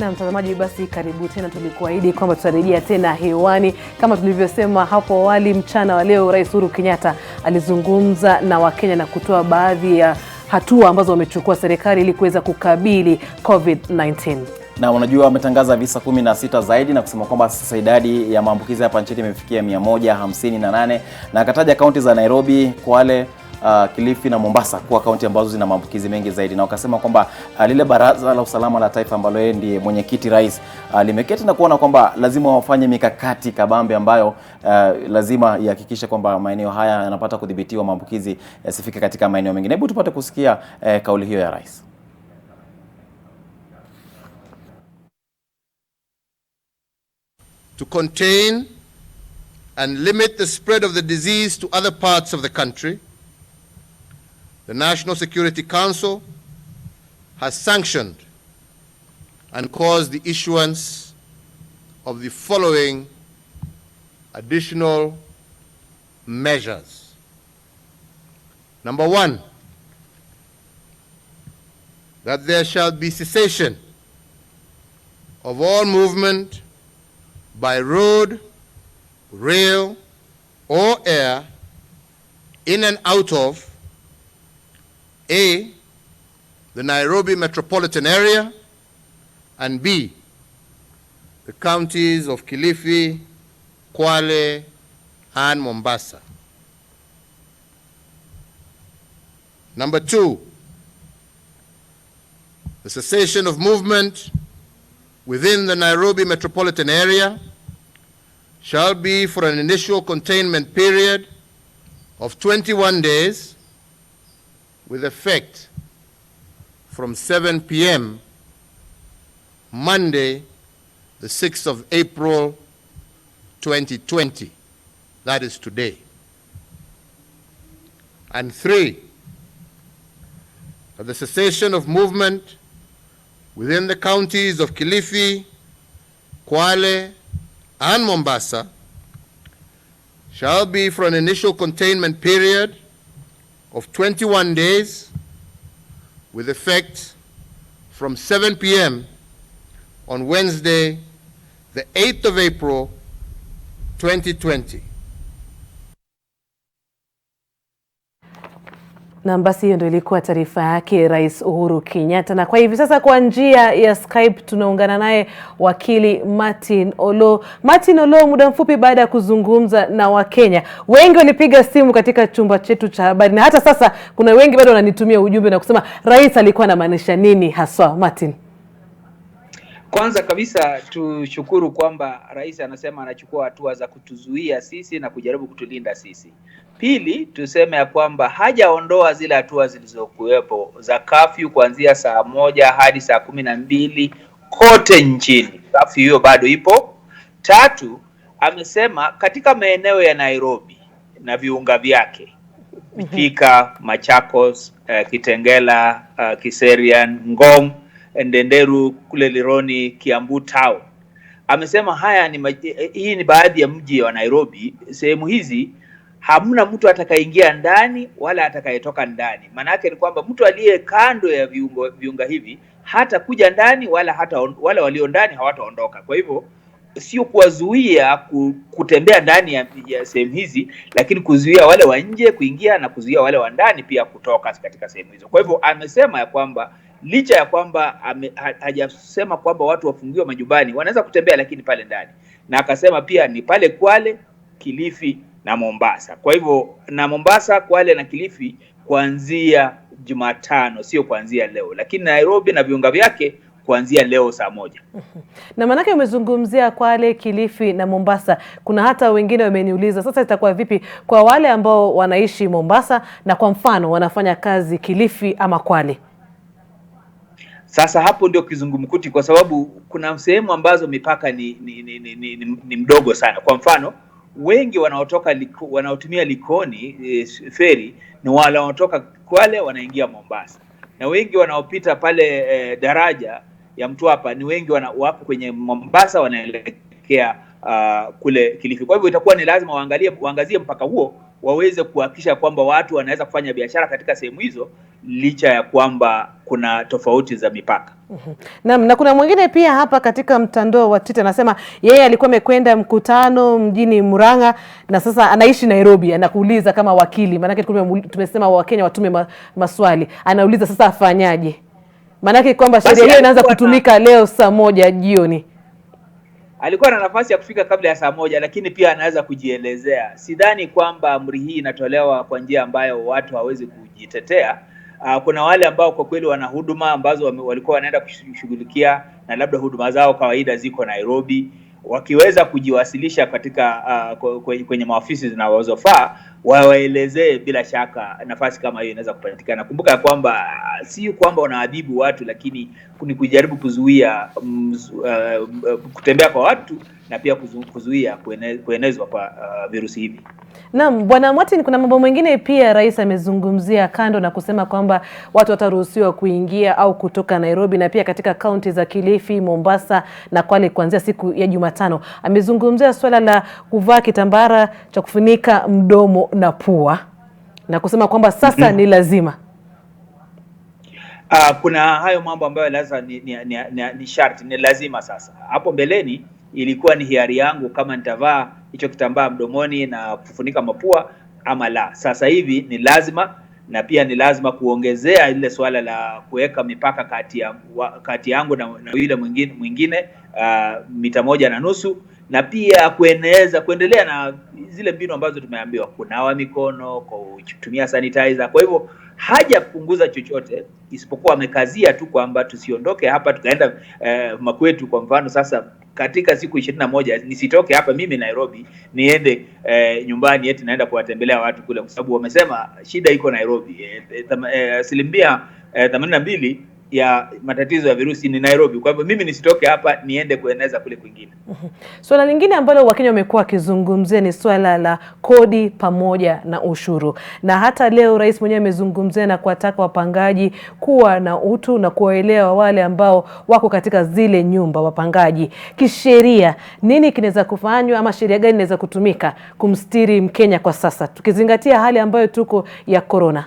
Na mtazamaji, basi karibu tena. Tulikuahidi kwamba tutarejea tena hewani. Kama tulivyosema hapo awali, mchana wa leo Rais Uhuru Kenyatta alizungumza na Wakenya na kutoa baadhi ya hatua ambazo wamechukua serikali ili kuweza kukabili COVID-19. Na unajua wametangaza visa 16 zaidi na kusema kwamba sasa idadi ya maambukizi hapa nchini imefikia 158, na akataja kaunti za Nairobi, Kwale, Kilifi na Mombasa kuwa kaunti ambazo zina maambukizi mengi zaidi. Na wakasema kwamba lile baraza la usalama la taifa ambalo yeye ndiye mwenyekiti rais limeketi na kuona kwamba lazima wafanye mikakati kabambe ambayo lazima ihakikishe kwamba maeneo haya yanapata kudhibitiwa, maambukizi yasifike katika maeneo mengine. Hebu tupate kusikia kauli hiyo ya rais. To contain and limit the spread of the disease to other parts of the country, the National Security Council has sanctioned and caused the issuance of the following additional measures. Number one, that there shall be cessation of all movement by road, rail, or air in and out of A, the Nairobi metropolitan area, and B, the counties of Kilifi, Kwale, and Mombasa. Number two, the cessation of movement within the Nairobi metropolitan area shall be for an initial containment period of 21 days with effect from 7 p.m. Monday, the 6th of April, 2020. That is today. And three, that the cessation of movement within the counties of Kilifi, Kwale, and Mombasa shall be for an initial containment period of 21 days with effect from 7 p.m. on Wednesday, the 8th of April, 2020. Na basi hiyo ndio ilikuwa taarifa yake Rais Uhuru Kenyatta. Na kwa hivi sasa kwa njia ya Skype tunaungana naye wakili Martin Olo. Martin Olo, muda mfupi baada ya kuzungumza na Wakenya, wengi walipiga simu katika chumba chetu cha habari, na hata sasa kuna wengi bado wananitumia ujumbe na kusema rais alikuwa anamaanisha nini haswa. Martin. Kwanza kabisa tushukuru kwamba rais anasema anachukua hatua za kutuzuia sisi na kujaribu kutulinda sisi. Pili, tuseme ya kwamba hajaondoa zile hatua zilizokuwepo za curfew kuanzia saa 1 hadi saa 12 kote nchini. Curfew hiyo bado ipo. Tatu, amesema katika maeneo ya Nairobi na viunga vyake, Thika, Machakos, Kitengela, Kiserian, Ngong, Ndenderu, kule Lironi, Kiambu Town. Amesema hii ni baadhi ya mji wa Nairobi. Sehemu hizi hamna mtu atakayeingia ndani wala atakayetoka ndani. Maana yake ni kwamba mtu aliye kando ya viunga hivi hata kuja ndani wala walio ndani hawataondoka. Kwa hivyo sio kuwazuia kutembea ndani ya sehemu hizi, lakini kuzuia wale wa nje kuingia na kuzuia wale wa ndani pia kutoka katika sehemu hizo. Kwa hivyo amesema ya kwamba licha ya kwamba hajasema kwamba watu wafungiwe majumbani, wanaweza kutembea lakini pale ndani. Na akasema pia ni pale Kwale, Kilifi na Mombasa. Kwa hivyo na Mombasa, Kwale na Kilifi kuanzia Jumatano, sio kuanzia leo, lakini Nairobi na viunga vyake kuanzia leo saa 1. Na manake umezungumzia Kwale, Kilifi na Mombasa. Kuna hata wengine wameniuliza sasa itakuwa vipi kwa wale ambao wanaishi Mombasa na kwa mfano wanafanya kazi Kilifi ama Kwale? Sasa hapo ndio kizungumkuti, kwa sababu kuna sehemu ambazo mipaka ni mdogo sana. Kwa mfano, wengi wanaotumia Likoni feri ni wale wanaotoka Kwale wanaingia Mombasa, na wengi wanaopita pale daraja ya Mtwapa ni wengi wapo kwenye Mombasa wanaelekea kule Kilifi. Kwa hivyo itakuwa ni lazima waangazie mpaka huo waweze kuhakikisha kwamba watu wanaweza kufanya biashara katika sehemu hizo, licha ya kwamba kuna tofauti za mipaka. Na kuna mwingine pia hapa katika mtandao wa Twitter anasema yeye alikuwa amekwenda mkutano mjini Murang'a na sasa anaishi Nairobi. Anakuuliza kama wakili, maana tumesema Wakenya watume maswali. Anauliza sasa afanyaje? Maana kwamba sheria hiyo inaanza kutumika leo saa 1 jioni. Alikuwa na nafasi ya kufika kabla ya saa 1, lakini pia anaweza kujielezea. Sidhani kwamba amri hii inatolewa kwa njia ambayo watu hawezi kujitetea. Kuna wale ambao kwa kweli wana huduma ambazo walikuwa wanaenda kushughulikia na labda huduma zao kawaida ziko Nairobi, wakiweza kujiwasilisha katika kwenye maofisi zinazofaa, waelezee, bila shaka nafasi kama hiyo inaweza kupatikana. Kumbuka kwamba si kwamba wanaadhibu watu, lakini ni kujaribu kuzuia kutembea kwa watu na pia kuzuia kuenezwa kwa virusi hivi. Naam, Bwana Martin, kuna mambo mengine pia rais amezungumzia kando na kusema kwamba watu wataruhusiwa kuingia au kutoka Nairobi na pia katika kaunti za Kilifi, Mombasa na Kwale kuanzia siku ya Jumatano. Amezungumzia swala la kuvaa kitambara cha kufunika mdomo na pua na kusema kwamba sasa ni lazima. Kuna hayo mambo ambayo lazima ni sharti, ni lazima sasa. Hapo mbeleni ilikuwa ni hiari yangu kama nitavaa hicho kitambaa mdomoni na kufunika mapua ama la. Sasa hivi ni lazima, na pia ni lazima kuongezea ile swala la kuweka mipaka kati yangu na yule mwingine mita 1.5, na pia kuendelea na zile mbinu ambazo tumeambiwa, kunawa mikono, kutumia sanitizer. Kwa hivyo haja kupunguza chochote, isipokuwa amekazia tu kwamba tusiondoke hapa tukaenda makwetu. Kwa mfano sasa katika siku 21 nisitoke hapa mimi Nairobi niende nyumbani eti naenda kuwatembelea watu kule, kwa sababu wamesema shida iko Nairobi. 82% ya matatizo ya virusi ni Nairobi. Kwa hivyo mimi nisitoke hapa niende kueneza kule kwingine. Swala lingine ambalo Wakenya wamekuwa wakizungumzia ni swala la kodi pamoja na ushuru. Na hata leo rais mwenyewe amezungumzia na kuwataka wapangaji kuwa na utu na kuwaelewa wale ambao wako katika zile nyumba wapangaji. Kisheria, nini kinaweza kufanywa ama sheria gani inaweza kutumika kumstiri Mkenya kwa sasa, tukizingatia hali ambayo tuko ya corona?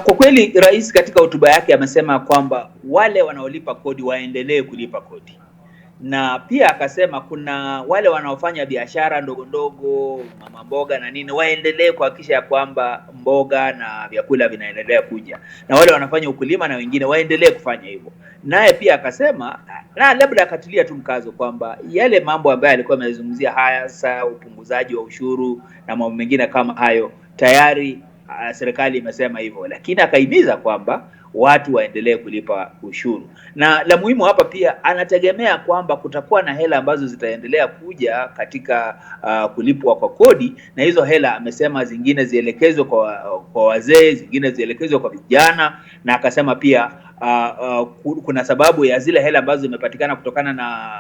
Kwa kweli rais katika hotuba yake amesema kwamba wale wanaolipa kodi waendelee kulipa kodi, na pia akasema kuna wale wanaofanya biashara ndogo ndogo, mama mboga na nini, waendelee kuhakikisha ya kwamba mboga na vyakula vinaendelea kuja, na wale wanafanya ukulima na wengine waendelee kufanya hivyo. Naye pia akasema, na labda akatilia tu mkazo kwamba yale mambo ambayo alikuwa amezungumzia, haya sasa upunguzaji wa ushuru na mambo mengine kama hayo, tayari serikali imesema hivyo, lakini akahimiza kwamba watu waendelee kulipa ushuru. Na la muhimu hapa pia anategemea kwamba kutakuwa na hela ambazo zitaendelea kuja katika kulipwa kwa kodi, na hizo hela amesema zingine zielekezwe kwa wazee, zingine zielekezwe kwa vijana, na akasema pia kuna sababu ya zile hela ambazo zimepatikana kutokana na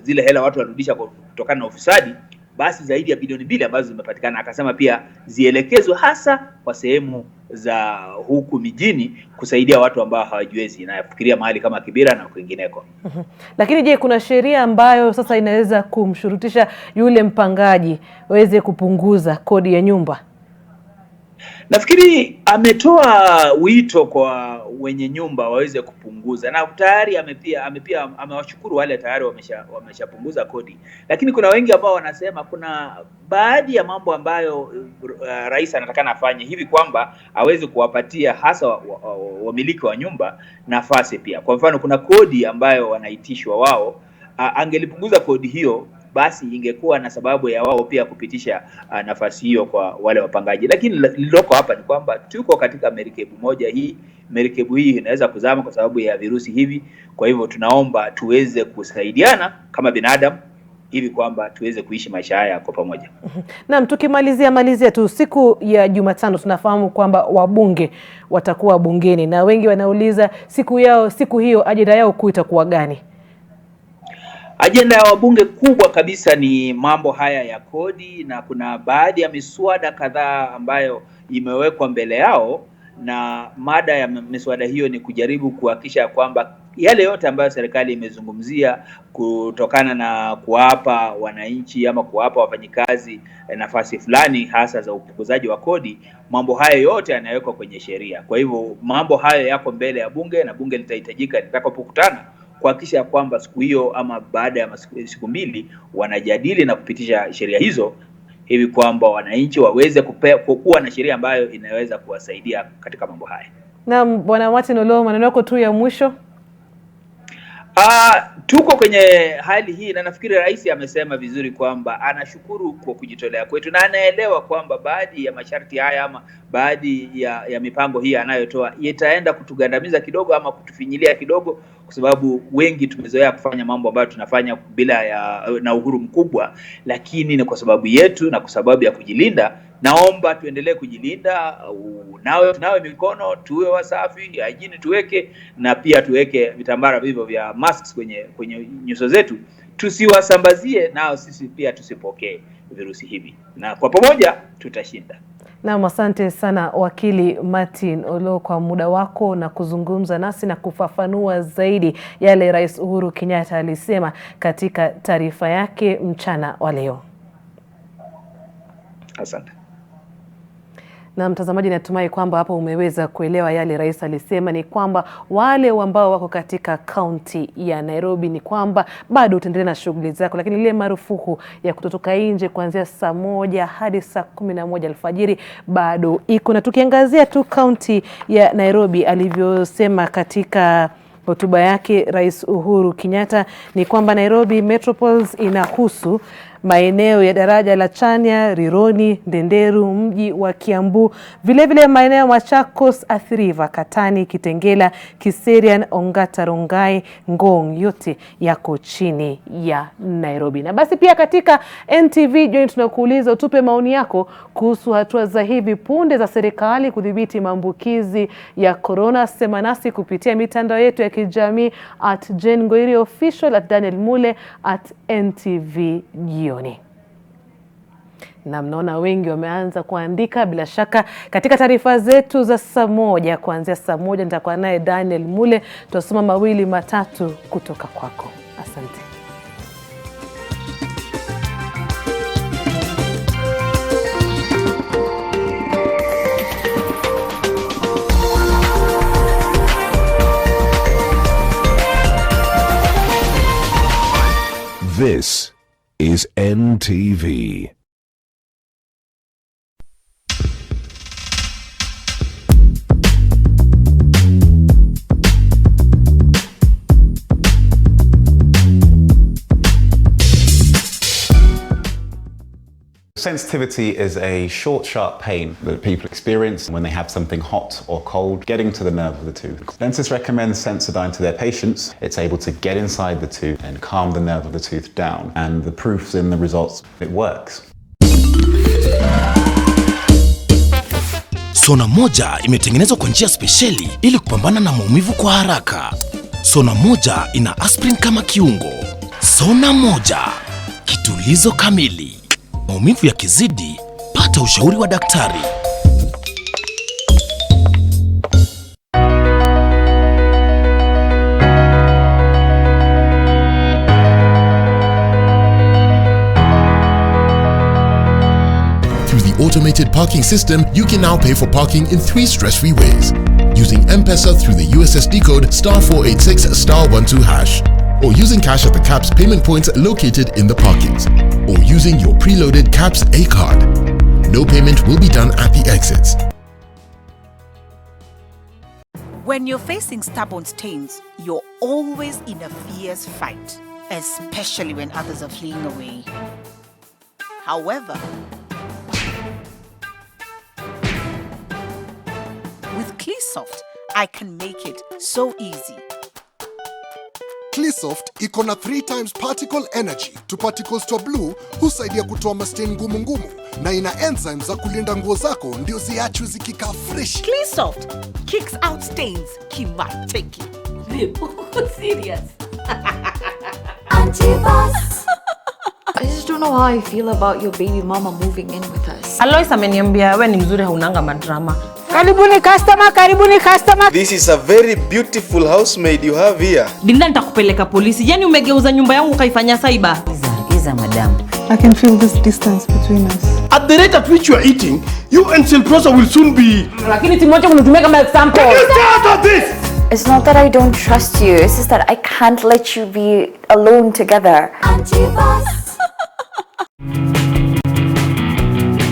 zile hela watu warudisha kutokana na ufisadi, basi zaidi ya bilioni 2 ambazo zimepatikana. Akasema pia zielekezwe hasa kwa sehemu za huku mijini kusaidia watu ambao hawajiwezi, na yafikiria mahali kama Kibera na kwingineko. Lakini je, kuna sheria ambayo sasa inaweza kumshurutisha yule mpangaji waweze kupunguza kodi ya nyumba? Nafikiri ametoa wito kwa wenye nyumba waweze kupunguza, na tayari amewashukuru wale tayari wameshapunguza kodi, lakini kuna wengi ambao wanasema kuna baadhi ya mambo ambayo rais anatakana afanye hivi kwamba aweze kuwapatia hasa wamiliki wa nyumba nafasi pia. Kwa mfano kuna kodi ambayo wanaitishwa wao, angelipunguza kodi hiyo, basi ingekuwa na sababu ya wao pia kupitisha nafasi hiyo kwa wale wapangaji. Lakini liloko hapa ni kwamba tuko katika merikebu moja hii. Merikebu hii inaweza kuzama kwa sababu ya virusi hivi. Kwa hivyo tunaomba tuweze kusaidiana kama binadamu hivi kwamba tuweze kuishi maisha haya kwa pamoja. Naam, tukimalizia tu, siku ya Jumatano tunafahamu kwamba wabunge watakuwa bungeni, na wengi wanauliza siku hiyo ajenda yao kuu itakuwa gani? Ajenda ya wabunge kubwa kabisa ni mambo haya ya kodi, na kuna baadhi ya miswada kadhaa ambayo imewekwa mbele yao, na mada ya miswada hiyo ni kujaribu kuhakikisha kwamba yale yote ambayo serikali imezungumzia kutokana na kuwapa wananchi ama kuwapa wafanyikazi nafasi fulani hasa za upunguzaji wa kodi, mambo hayo yote yanawekwa kwenye sheria. Kwa hivyo mambo hayo yako mbele ya bunge na bunge litahitajika litakapokutana kuhakikisha kwamba siku hiyo ama baada ya siku mbili wanajadili na kupitisha sheria hizo hivi kwamba wananchi waweze kuwa na sheria ambayo inaweza kuwasaidia katika mambo haya. Naam, Bwana Martin Olo, maneno yako tu ya mwisho. Tuko kwenye hali hii na nafikiri rais amesema vizuri kwamba anashukuru kwa kujitolea kwetu na anaelewa kwamba baadhi ya masharti haya ama baadhi ya mipango hii anayotoa itaenda kutugandamiza kidogo ama kutufinyilia kidogo, kwa sababu wengi tumezoea kufanya mambo ambayo tunafanya bila na uhuru mkubwa, lakini ni kwa sababu yetu na kwa sababu ya kujilinda. Naomba tuendelee kujilinda, nawe mikono, tuwe wasafi, hygiene tuweke, na pia tuweke vitambara vivyo vya masks kwenye nyuso zetu, tusiwasambazie nao sisi pia tusipokee virusi hivi, na kwa pamoja tutashinda. Naam, asante sana wakili Martin Olo kwa muda wako na kuzungumza nasi na kufafanua zaidi yale Rais Uhuru Kenyatta alisema katika taarifa yake mchana wa leo. Asante. Na mtazamaji, natumai kwamba hapo umeweza kuelewa yale rais alisema. Ni kwamba wale ambao wako katika kaunti ya Nairobi ni kwamba bado utaendelea na shughuli zako, lakini ile marufuku ya kutotoka nje kuanzia saa 1 hadi saa 11 alfajiri bado iko. Na tukiangazia tu kaunti ya Nairobi, alivyosema katika hotuba yake Rais Uhuru Kenyatta ni kwamba Nairobi Metropolis inahusu maeneo ya daraja la Chania, Rironi, Ndenderu, mji wa Kiambu, vile maeneo ya Machakos, Athi River, Katani, Kitengela, Kiserian, Ongata, Rongai, Ngong, yote yako chini ya Nairobi. Na basi pia katika NTV Jioni tunakuuliza utupe maoni yako kuhusu hatua za hivi punde za serikali kudhibiti maambukizi ya corona. Sema nasi kupitia mitandao yetu ya kijamii @Ngoiri official, @Daniel Mule, @NTV Jioni. Na mnaona wengi wameanza kuandika. Bila shaka katika taarifa zetu za saa 1, kuanzia saa 1 nitakuwa naye Daniel Mule, tutasoma mawili matatu kutoka kwako. Asante. This is NTV. Sensitivity is a short, sharp pain that people experience when they have something hot or cold getting to the nerve of the tooth. Dentists recommend Sensodyne to their patients. It's able to get inside the tooth and calm the nerve of the tooth down. And the proof's in the results. It works. Sona moja imetengenezwa kwa njia spesheli ili kupambana na maumivu kwa haraka. Sona moja ina aspirin kama kiungo. Sona moja, kitulizo kamili. Maumivu yakizidi, pata ushauri wa daktari. Through the automated parking system, you can now pay for parking in 3 stress-free ways. Using M-Pesa through the USSD code *486*12#. Or using cash at the CAPS payment points located in the parkings. Or using your preloaded CAPS A card. No payment will be done at the exits. When you're facing stubborn stains, you're always in a fierce fight, especially when others are fleeing away. However, with Clearsoft, I can make it so easy. Clearsoft iko na 3 times particle energy to particles to blue, husaidia kutoa mastain ngumu ngumu, na ina enzymes za kulinda nguo zako ndio ziachwe zikikaa fresh. Clearsoft kicks out stains kimateki. Serious. I just don't know how I feel about your baby mama moving in with us. Alois ameniambia wewe ni mzuri haunanga madrama. Karibuni customer. This is a very beautiful housemaid you have here. Dinda nitakupeleka polisi. Yaani umegeuza nyumba yangu kaifanya cyber. Giza madam. I can feel this distance between us. At the rate at which you are eating, you and Silprosa will soon be... Lakini timoja kunutumia kama example. Can you stay out of this? It's not that I don't trust you. It's just that I can't let you be alone together.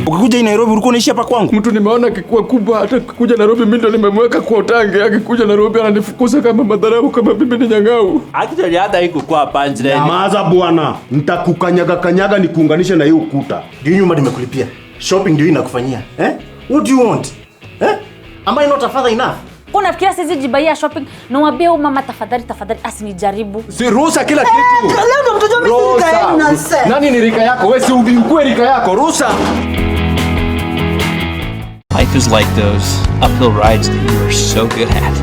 Ukikuja Nairobi ulikuwa unaishi hapa kwangu? Mtu nimeona akikuwa kubwa, hata kuja Nairobi mimi ndo nimemweka kwa utange. Akikuja Nairobi ananifukuza kama madharau, kama bibi ni nyang'au. Actually hata iko kwa punchline. Maza bwana, nitakukanyaga nikuunganishe na hiyo ukuta. Ndio nyumba nimekulipia. Shopping ndio inakufanyia. What do you want? Am I not a father enough? Unafikiria sisi jibaia shopping na mwambie mama tafadhali asinijaribu. Si ruhusa kila kitu. Leo ndo mtoto mimi rika yenu nonsense. Nani ni rika yako? Wewe si ubinkue rika yako. Ruhusa. Life is like those uphill rides that you are so good at.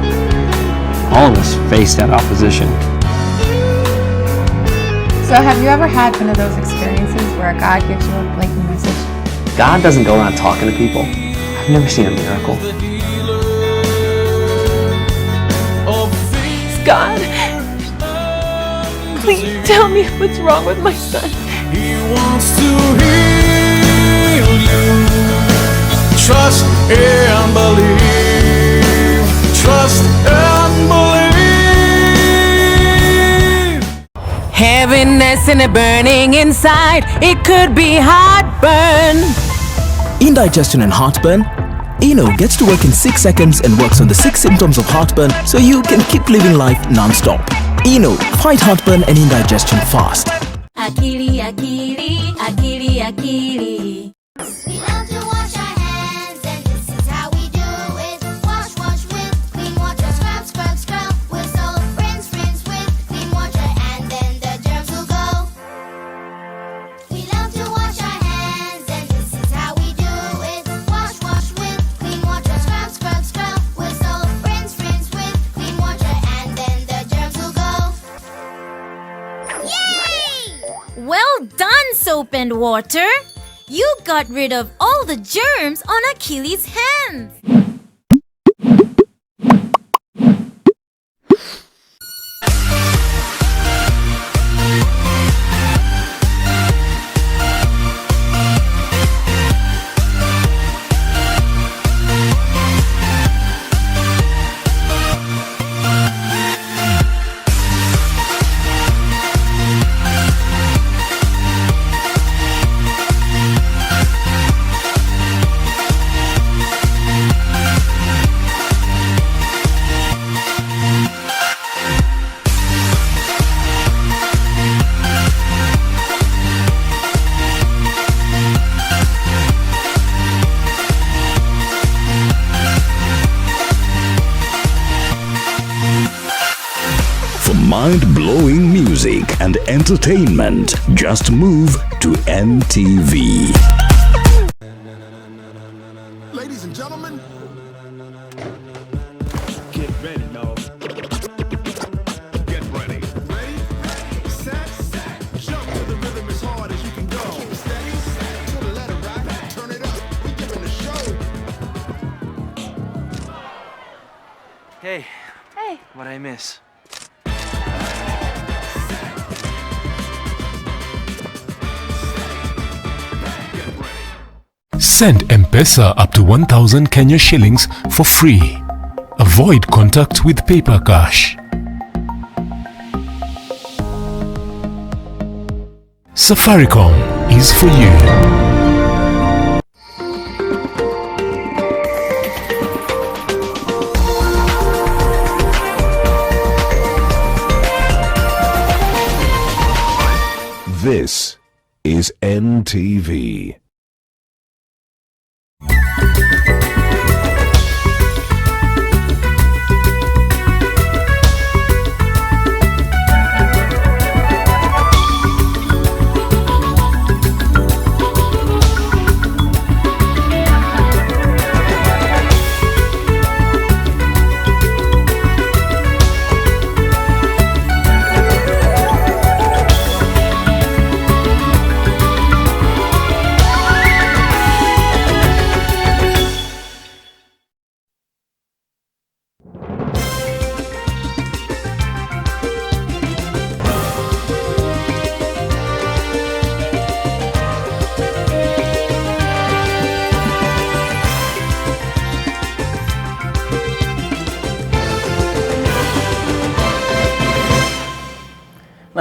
All of us face that opposition. So have you ever had one of those experiences where God gives you a blatant message? God doesn't go around talking to people. I've never seen a miracle. God, please tell me what's wrong with my son. He wants to heal you. Trust and believe. Trust and believe. Heaviness and a burning inside. It could be heartburn. Indigestion and heartburn? Eno gets to work in 6 seconds and works on the 6 symptoms of heartburn so you can keep living life non-stop. Eno, fight heartburn and indigestion fast. Akili, akili, akili, akili. We love to wash our hands and this is how we do it. Wash, wash with clean water. Scrub, scrub, scrub with soap. Rinse, rinse with clean water and then the germs will go. We love to wash our hands and this is how we do it. Wash, wash with clean water. Scrub, scrub, scrub with soap. Rinse, rinse with clean water and then the germs will go. Yay! Well done, soap and water. You got rid of all the germs on Achilles' hands. For mind-blowing music and entertainment, just move to NTV. Ladies and gentlemen, Get ready, y'all. Get ready. ready, set, jump to the rhythm as hard as you can go. Steady, to the letter right, turn it up, we giving the show. Hey. Hey. What'd I miss? Send M-Pesa up to 1,000 Kenya shillings for free. Avoid contact with paper cash. Safaricom is for you. This is NTV.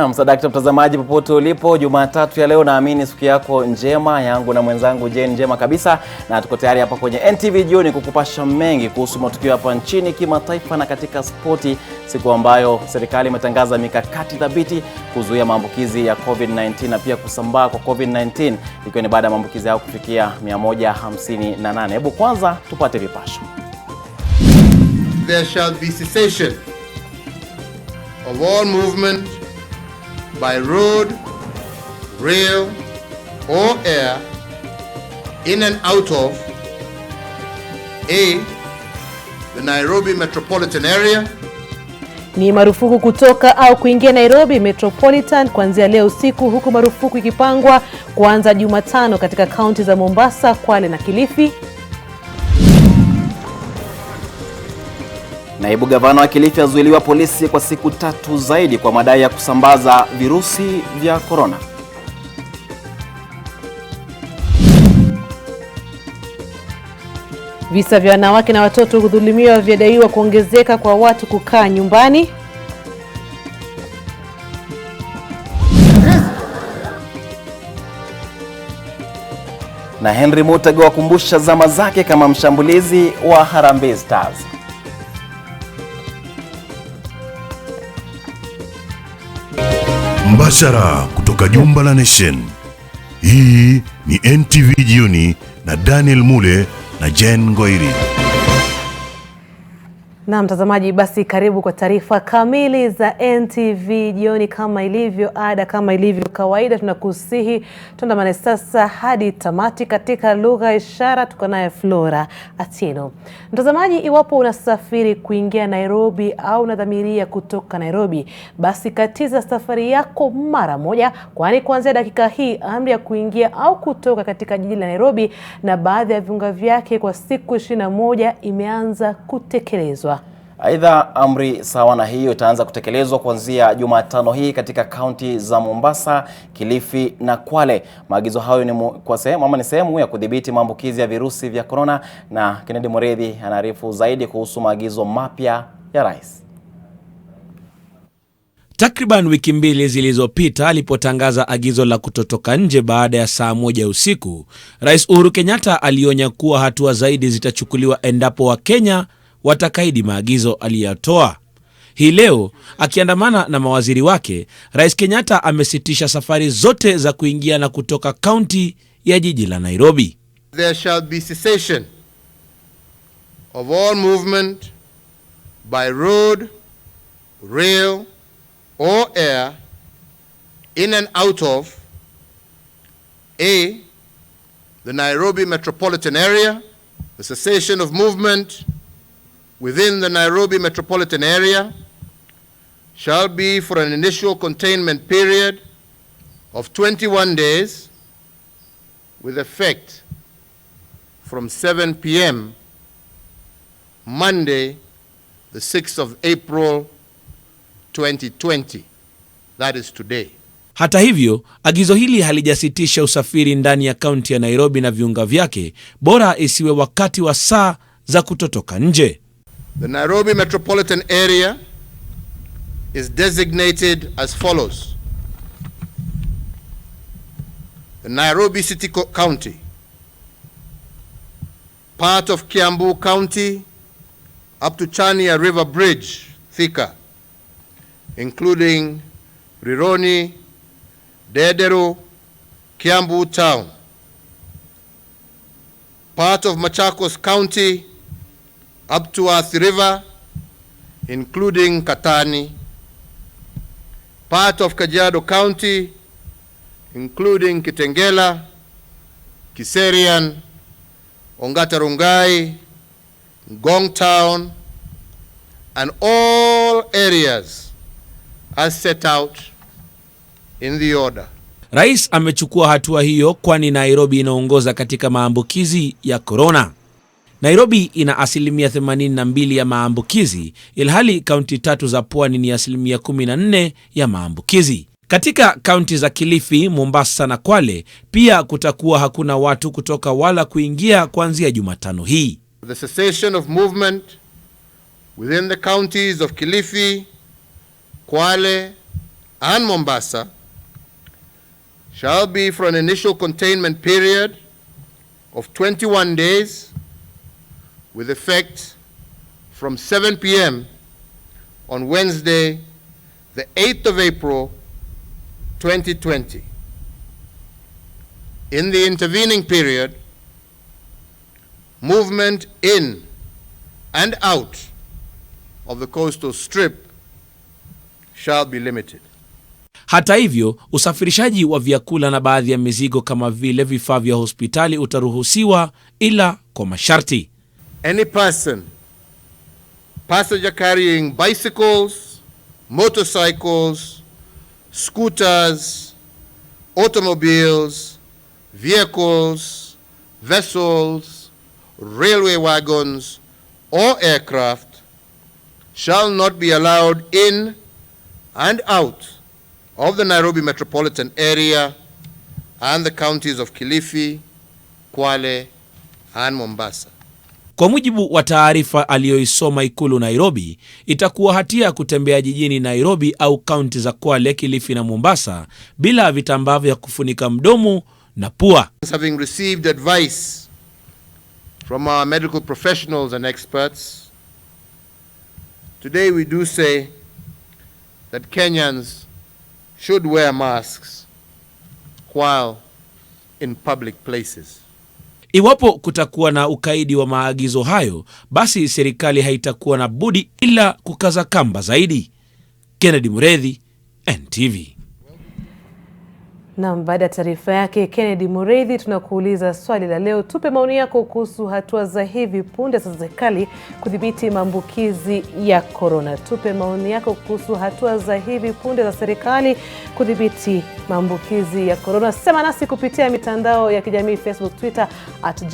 Na msadakta mtazamaji popote ulipo, Jumatatu ya leo naamini siku yako njema, yangu na mwenzangu Jane njema kabisa, na tuko tayari hapa kwenye NTV Jioni kukupasha mengi kuhusu matukio hapa nchini, kimataifa na katika spoti, siku ambayo serikali imetangaza mikakati thabiti kuzuia maambukizi ya COVID-19 na pia kusambaa kwa COVID-19 ikiwa ni baada ya maambukizi yao kufikia 158. Hebu kwanza tupate vipasho. There shall be cessation of all movement by road, rail, or air in and out of A, the Nairobi metropolitan area. Ni marufuku kutoka au kuingia Nairobi Metropolitan kuanzia leo usiku, huku marufuku ikipangwa kuanza Jumatano katika kaunti za Mombasa, Kwale na Kilifi. Naibu gavana wa Kilifi azuiliwa polisi kwa siku 3 zaidi kwa madai ya kusambaza virusi vya corona. Visa vya wanawake na watoto kudhulumiwa vyadaiwa kuongezeka kwa watu kukaa nyumbani. Na Henry Mutego wakumbusha zama zake kama mshambulizi wa Harambee Stars. Mbashara kutoka jumba la Nation. Hii ni NTV Jioni na Daniel Mule na Jen Ngoiri. Na mtazamaji, basi karibu kwa taarifa kamili za NTV Jioni. Kama ilivyo ada, kama ilivyo kawaida, tunakusihi tuandamane sasa hadi tamati. Katika lugha ishara tuko naye Flora Atieno. Mtazamaji, iwapo unasafiri kuingia Nairobi au unadhamiria kutoka Nairobi, basi katiza safari yako mara moja, kwani kuanzia dakika hii amri ya kuingia au kutoka katika jiji la Nairobi na baadhi ya viunga vyake kwa siku 21 imeanza kutekelezwa. Aidha, amri sawa na hiyo itaanza kutekelezwa kuanzia Jumatano hii katika kaunti za Mombasa, Kilifi na Kwale. Maagizo hayo ni sehemu ya kudhibiti maambukizi ya virusi vya corona, na Kennedy Muredhi anaarifu zaidi kuhusu maagizo mapya ya rais. Takriban wiki mbili zilizopita alipotangaza agizo la kutotoka nje baada ya saa 1 usiku, Rais Uhuru Kenyatta alionya kuwa hatua zaidi zitachukuliwa endapo Wakenya watakaidi maagizo aliyotoa. Hii leo akiandamana na mawaziri wake, Rais Kenyatta amesitisha safari zote za kuingia na kutoka kaunti ya jiji la Nairobi. There shall be cessation of all movement by road, rail, or air in and out of A, the Nairobi metropolitan area. The cessation of movement within the Nairobi metropolitan area shall be for an initial containment period of 21 days with effect from 7 p.m. Monday, the 6th of April 2020. That is today. Hata hivyo, agizo hili halijasitisha usafiri ndani ya kaunti ya Nairobi na viunga vyake, bora isiwe wakati wa saa za kutotoka nje. The Nairobi metropolitan area is designated as follows: the Nairobi City County, part of Kiambu County up to Chania River Bridge, Thika, including Rironi, Dedero, Kiambu Town, part of Machakos County up to Athi River, including Katani, part of Kajiado County, including Kitengela, Kiserian, Ongatarungai, Ngong Town, and all areas as set out in the order. Rais amechukua hatua hiyo kwani Nairobi inaongoza katika maambukizi ya corona. Nairobi ina 82% ya maambukizi, ilhali kaunti 3 za pwani ni 14% ya maambukizi. Katika kaunti za Kilifi, Mombasa na Kwale pia kutakuwa hakuna watu kutoka wala kuingia kuanzia Jumatano hii. The cessation of movement within the counties of Kilifi, Kwale, and Mombasa shall be for an initial containment period of 21 days with effect from 7 p.m. on Wednesday, the 8th of April, 2020. In the intervening period, movement in and out of the coastal strip shall be limited. Hata hivyo, usafirishaji wa vyakula na baadhi ya mizigo kama vile vifaa vya hospitali utaruhusiwa, ila kwa masharti. Any person, passenger carrying bicycles, motorcycles, scooters, automobiles, vehicles, vessels, railway wagons, or aircraft shall not be allowed in and out of the Nairobi metropolitan area and the counties of Kilifi, Kwale, and Mombasa. Kwa mujibu wa taarifa aliyoisoma Ikulu Nairobi, itakuwa hatia kutembea jijini Nairobi au kaunti za Kwale, Kilifi na Mombasa bila vitambaa vya kufunika mdomo na pua. Having received advice from our medical professionals and experts, today we do say that Kenyans should wear masks while in public places. Iwapo kutakuwa na ukaidi wa maagizo hayo, basi serikali haitakuwa na budi ila kukaza kamba zaidi. Kennedy Muredhi, NTV. Na baada ya taarifa yake Kennedy Muredhi, tunakuuliza swali la leo. Tupe maoni yako kuhusu hatua za hivi punde za serikali kudhibiti maambukizi ya corona. Tupe maoni yako kuhusu hatua za hivi punde za serikali kudhibiti maambukizi ya corona. Sema nasi kupitia mitandao ya kijamii Facebook, Twitter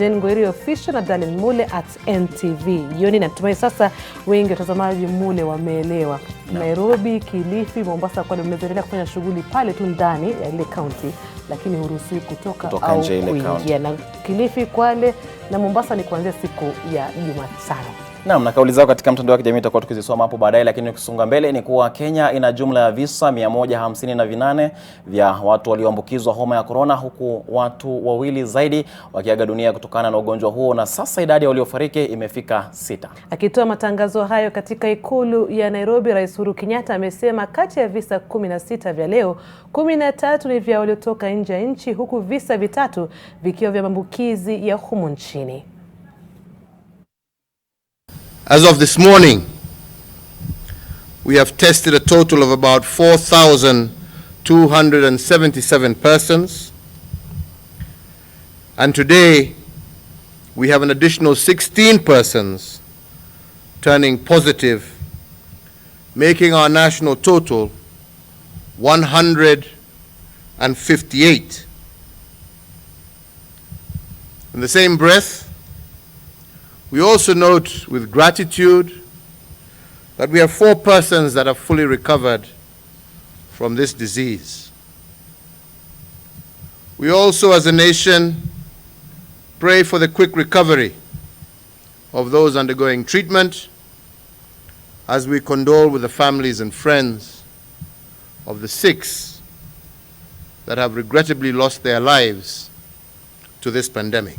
@Ngoiri official na Daniel Mule @NTV. Jioni, natumai sasa wengi watazamaji Mule wameelewa. Nairobi, Kilifi, Mombasa kwa mnaendelea kufanya shughuli pale tu ndani ya ile county, lakini huruhusiwi kutoka au kuingia. Na Kilifi, Kwale na Mombasa ni kuanzia siku ya Jumatano. Naam, na kauli zao katika mtandao wa kijamii tutakuwa tukizisoma hapo baadaye, lakini ukisonga mbele ni kuwa Kenya ina jumla ya visa 158 vya watu walioambukizwa homa ya corona, huku watu wawili zaidi wakiaga dunia kutokana na ugonjwa huo, na sasa idadi ya waliofariki imefika 6. Akitoa matangazo hayo katika ikulu ya Nairobi, Rais Uhuru Kenyatta amesema kati ya visa 16 vya leo, 13 ni vya waliotoka nje ya nchi, huku visa 3 vikiwa vya maambukizi ya humu nchini. As of this morning, we have tested a total of about 4,277 persons. And today, we have an additional 16 persons turning positive, making our national total 158. In the same breath, we also note with gratitude that we have 4 persons that have fully recovered from this disease. We also, as a nation, pray for the quick recovery of those undergoing treatment, as we condole with the families and friends of the 6 that have regrettably lost their lives to this pandemic.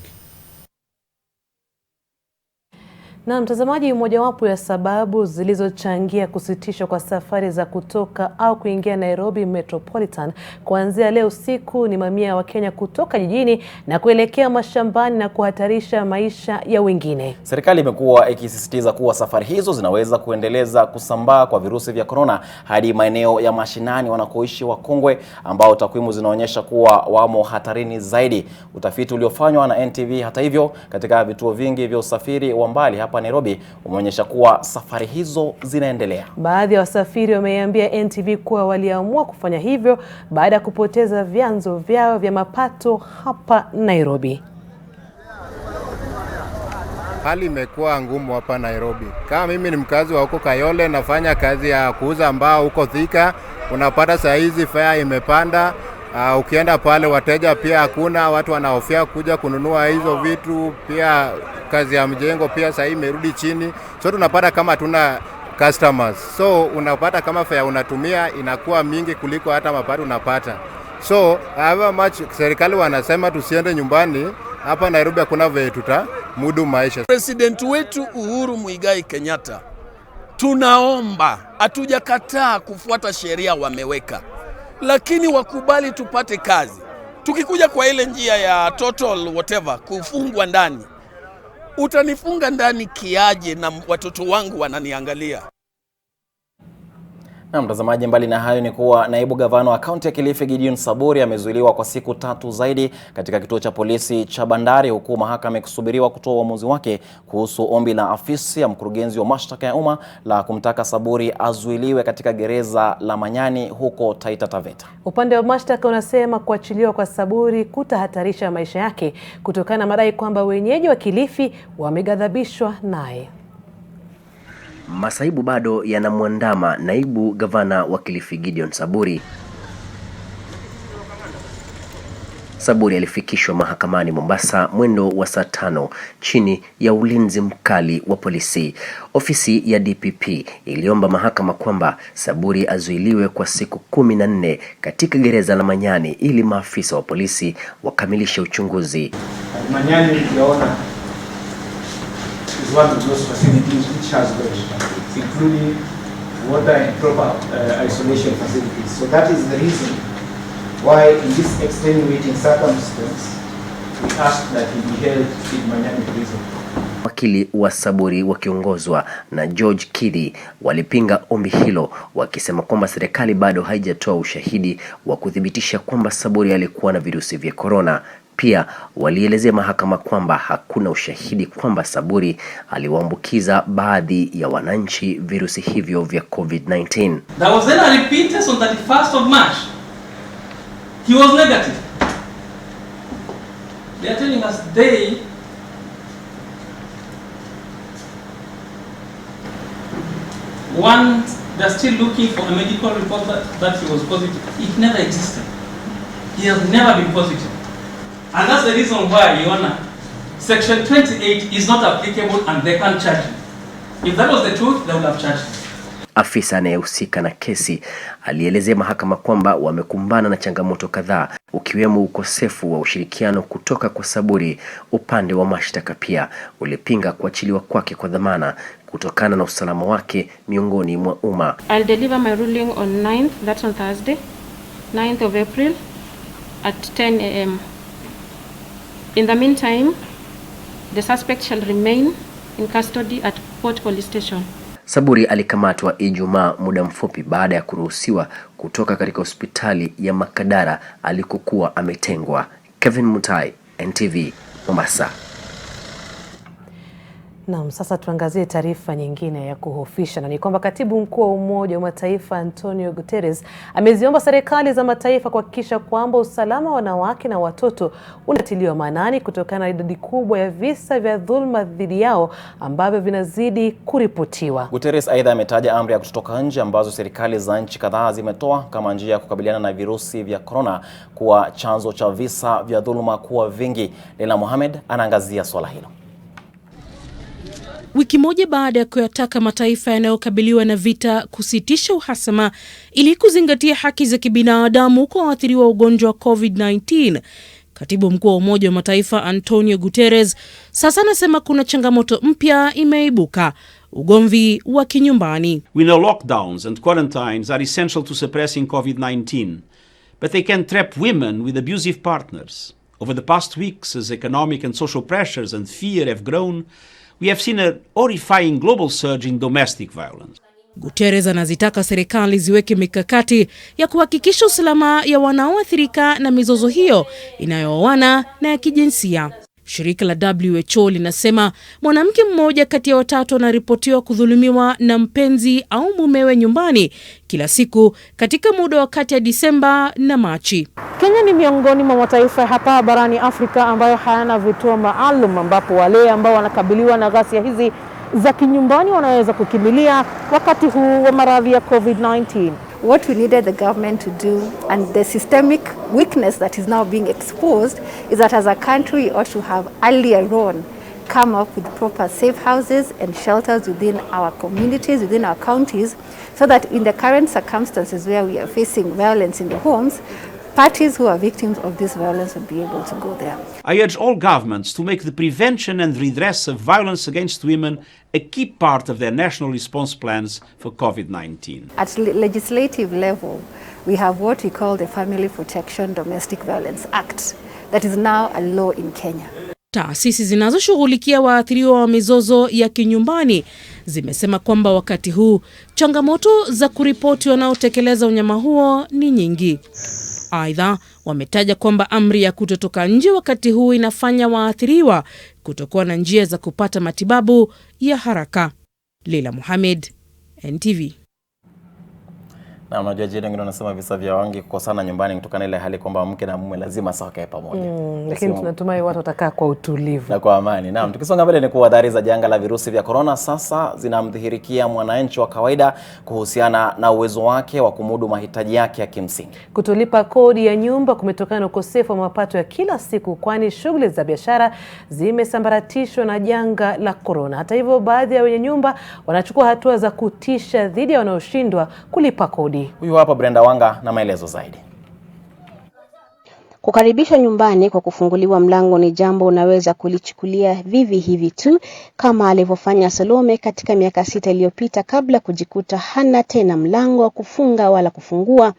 Na mtazamaji, mojawapo ya sababu zilizochangia kusitishwa kwa safari za kutoka au kuingia Nairobi Metropolitan kuanzia leo usiku ni mamia wa Kenya kutoka jijini na kuelekea mashambani na kuhatarisha maisha ya wengine. Serikali imekuwa ikisisitiza kuwa safari hizo zinaweza kuendeleza kusambaa kwa virusi vya corona hadi maeneo ya mashinani wanakoishi wakongwe, ambao takwimu zinaonyesha kuwa wamo hatarini zaidi. Utafiti uliofanywa na NTV hata hivyo katika vituo vingi vya usafiri wa mbali hapa Nairobi umeonyesha kuwa safari hizo zinaendelea. Baadhi ya wasafiri wameambia NTV kuwa waliamua kufanya hivyo baada ya kupoteza vyanzo vyao vya mapato hapa Nairobi. Hali imekuwa ngumu hapa Nairobi. Kama mimi ni mkazi wa huko Kayole, nafanya kazi ya kuuza mbao huko Thika, unapata saa hizi fare imepanda. Ukienda pale wateja pia hakuna, watu wanahofia kuja kununua hizo vitu, pia kazi ya mjengo pia sasa imerudi chini. So tunapata kama customers. So unapata kama fare unatumia inakuwa mingi kuliko hata mapato unapata. So however much serikali wanasema tusiende nyumbani, hapa Nairobi hakuna vile tutamudu maisha. President wetu Uhuru Muigai Kenyatta, tunaomba, hatujakataa kufuata sheria wameweka, lakini wakubali tupate kazi. Tukikuja kwa ile njia ya total whatever, kufungwa ndani, utanifunga ndani kiaje na watoto wangu wananiangalia? Na mtazamaji, mbali na hayo ni kuwa naibu gavana wa kaunti ya Kilifi Gideon Saburi amezuiliwa kwa siku 3 zaidi katika kituo cha polisi cha Bandari, huku mahakama ikisubiriwa kutoa uamuzi wake kuhusu ombi la afisi ya mkurugenzi wa mashtaka ya umma la kumtaka Saburi azuiliwe katika gereza la Manyani huko Taita Taveta. Upande wa mashtaka unasema kuachiliwa kwa Saburi kutahatarisha maisha yake kutokana na madai kwamba wenyeji wa Kilifi wameghadhabishwa naye. Masaibu bado yanamwandama naibu gavana wa Kilifi Gideon Saburi. Saburi alifikishwa mahakamani Mombasa mwendo wa saa 5 chini ya ulinzi mkali wa polisi. Ofisi ya DPP iliomba mahakama kwamba Saburi azuiliwe kwa siku 14 katika gereza la Manyani ili maafisa wa polisi wakamilishe uchunguzi. Manyani ukiona is one of those facilities which has got, including water and proper isolation facilities. So that is the reason why in this extenuating circumstance we ask that he be held in Manyani prison. Wakili wa Saburi wakiongozwa na George Kidhi walipinga ombi hilo, wakisema kwamba serikali bado haijatoa ushahidi wa kuthibitisha kwamba Saburi alikuwa na virusi vya corona. Pia walielezea mahakama kwamba hakuna ushahidi kwamba Saburi aliwaambukiza baadhi ya wananchi virusi hivyo vya COVID-19. There was then a repeat test on 31st of March. He was negative. They are telling us they're still looking for a medical report that he was positive. It never existed. He has never been positive. And that's the reason why, Your Honor, Section 28 is not applicable and they can't charge him. If that was the truth, they would have charged him. Afisa anayehusika na kesi alielezea mahakama kwamba wamekumbana na changamoto kadhaa, ukiwemo ukosefu wa ushirikiano kutoka kwa Saburi. Upande wa mashtaka pia ulipinga kuachiliwa kwake kwa dhamana kutokana na usalama wake miongoni mwa umma. I'll deliver my ruling on 9th, that's on Thursday, 9th of April at 10 a.m. In the meantime, the suspect shall remain in custody at Port Police Station. Saburi alikamatwa Ijumaa muda mfupi baada ya kuruhusiwa kutoka katika hospitali ya Makadara alikokuwa ametengwa. Kevin Mutai, NTV, Mombasa. Naam, sasa tuangazie taarifa nyingine ya kuhofisha, na ni kwamba Katibu Mkuu wa Umoja wa Mataifa Antonio Guterres ameziomba serikali za mataifa kuhakikisha kwamba usalama wa wanawake na watoto unatiliwa maanani kutokana na idadi kubwa ya visa vya dhulma dhidi yao ambavyo vinazidi kuripotiwa. Guterres aidha ametaja amri ya kutotoka nje ambazo serikali za nchi kadhaa zimetoa kama njia ya kukabiliana na virusi vya corona kuwa chanzo cha visa vya dhulma kuwa vingi. Leila Mohamed anaangazia swala hilo. Wiki moja baada ya kuyataka mataifa yanayokabiliwa na vita kusitisha uhasama ili kuzingatia haki za kibinadamu kwa waathiriwa ugonjwa wa COVID-19, Katibu Mkuu wa Umoja wa Mataifa Antonio Guterres sasa anasema kuna changamoto mpya imeibuka: ugomvi wa kinyumbani. We know lockdowns and quarantines are essential to suppressing COVID-19, but they can trap women with abusive partners. Over the past weeks, as economic and social pressures and fear have grown, we have seen a horrifying global surge in domestic violence. Guterres anazitaka serikali ziweke mikakati ya kuhakikisha usalama ya wanaoathirika na mizozo hiyo inayooana na ya kijinsia. Shirika la WHO linasema mwanamke mmoja kati ya 3 anaripotiwa kudhulumiwa na mpenzi au mumewe nyumbani kila siku katika muda wa kati ya Disemba na Machi. Kenya ni miongoni mwa mataifa hapa barani Afrika ambayo hayana vituo maalum ambapo wale ambao wanakabiliwa na ghasia hizi za kinyumbani wanaweza kukimbilia wakati huu wa maradhi ya COVID-19. What we needed the government to do, and the systemic weakness that is now being exposed, is that as a country we ought to have earlier on come up with proper safe houses and shelters within our communities, within our counties, so that in the current circumstances where we are facing violence in the homes, parties who are victims of this violence will be able to go there. I urge all governments to make the prevention and redress of violence against women a key part of their national response plans for COVID-19. At legislative level, we have what we call the Family Protection Domestic Violence Act that is now a law in Kenya. Taasisi zinazoshughulikia waathiriwa wa mizozo ya kinyumbani zimesema kwamba wakati huu changamoto za kuripoti wanaotekeleza unyama huo ni nyingi. Aidha, wametaja kwamba amri ya kutotoka nje wakati huu inafanya waathiriwa kutokuwa na njia za kupata matibabu ya haraka. Leila Mohamed, NTV. Na unajua Jioni, wengine wanasema visa vya wengi kukosana nyumbani kutokana ile hali kwamba mke na mume lazima sawa kae pamoja. Lakini tunatumai watu watakaa kwa utulivu na kwa amani. Naam, tukisonga mbele ni kuwa adhari za janga la virusi vya corona sasa zinamdhihirikia mwananchi wa kawaida kuhusiana na uwezo wake wa kumudu mahitaji yake ya kimsingi. Kutolipa kodi ya nyumba kumetokana na ukosefu wa mapato ya kila siku, kwani shughuli za biashara zimesambaratishwa na janga la corona. Hata hivyo, baadhi ya wenye nyumba wanachukua hatua za kutisha dhidi ya wanaoshindwa kulipa kodi. Huyu hapa Brenda Wanga na maelezo zaidi. Kukaribishwa nyumbani kwa kufunguliwa mlango ni jambo unaweza kulichukulia vivi hivi tu, kama alivyofanya Salome katika miaka 6 iliyopita kabla kujikuta hana tena mlango wa kufunga wala kufungua.